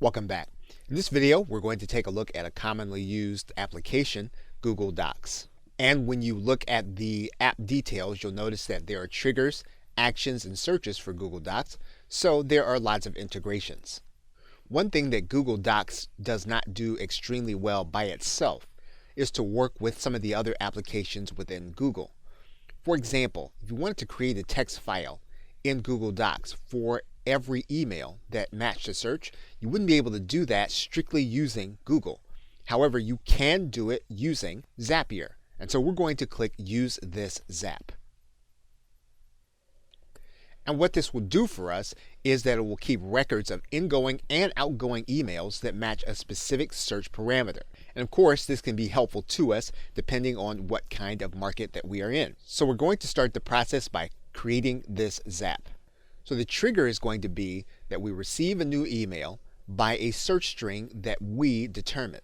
Welcome back. In this video, we're going to take a look at a commonly used application, Google Docs. And when you look at the app details, you'll notice that there are triggers, actions, and searches for Google Docs, so there are lots of integrations. One thing that Google Docs does not do extremely well by itself is to work with some of the other applications within Google. For example, if you wanted to create a text file in Google Docs for every email that matched a search, you wouldn't be able to do that strictly using Google. However, you can do it using Zapier. And so we're going to click Use this Zap. And what this will do for us is that it will keep records of ingoing and outgoing emails that match a specific search parameter. And of course, this can be helpful to us depending on what kind of market that we are in. So we're going to start the process by creating this Zap. So the trigger is going to be that we receive a new email by a search string that we determine.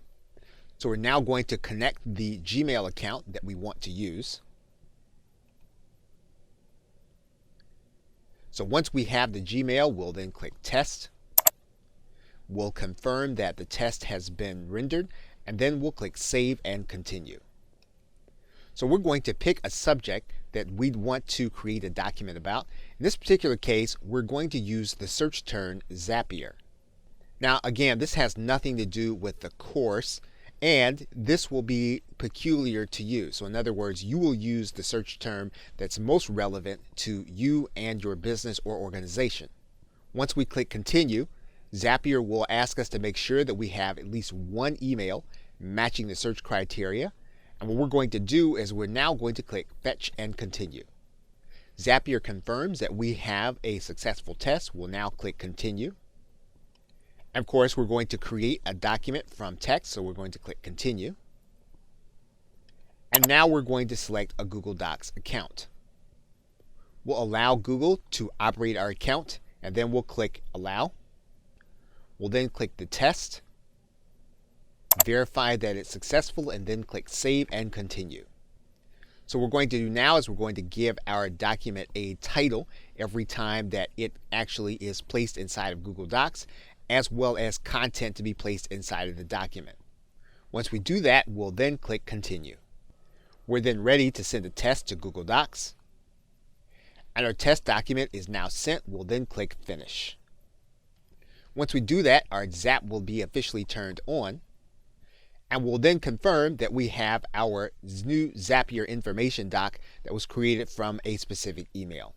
So we're now going to connect the Gmail account that we want to use. So once we have the Gmail, we'll then click Test. We'll confirm that the test has been rendered, and then we'll click Save and Continue. So we're going to pick a subject that we'd want to create a document about. In this particular case, we're going to use the search term Zapier. Now again, this has nothing to do with the course, and this will be peculiar to you. So in other words, you will use the search term that's most relevant to you and your business or organization. Once we click Continue, Zapier will ask us to make sure that we have at least one email matching the search criteria. And what we're going to do is we're now going to click Fetch and Continue. Zapier confirms that we have a successful test. We'll now click Continue. And of course, we're going to create a document from text, so we're going to click Continue. And now we're going to select a Google Docs account. We'll allow Google to operate our account, and then we'll click Allow. We'll then click the test, verify that it's successful, and then click Save and Continue. So what we're going to do now is we're going to give our document a title every time that it actually is placed inside of Google Docs, as well as content to be placed inside of the document. Once we do that, we'll then click Continue. We're then ready to send a test to Google Docs. And our test document is now sent. We'll then click Finish. Once we do that, our Zap will be officially turned on. And we'll then confirm that we have our new Zapier information doc that was created from a specific email.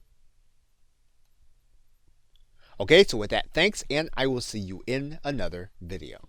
Okay, so with that, thanks, and I will see you in another video.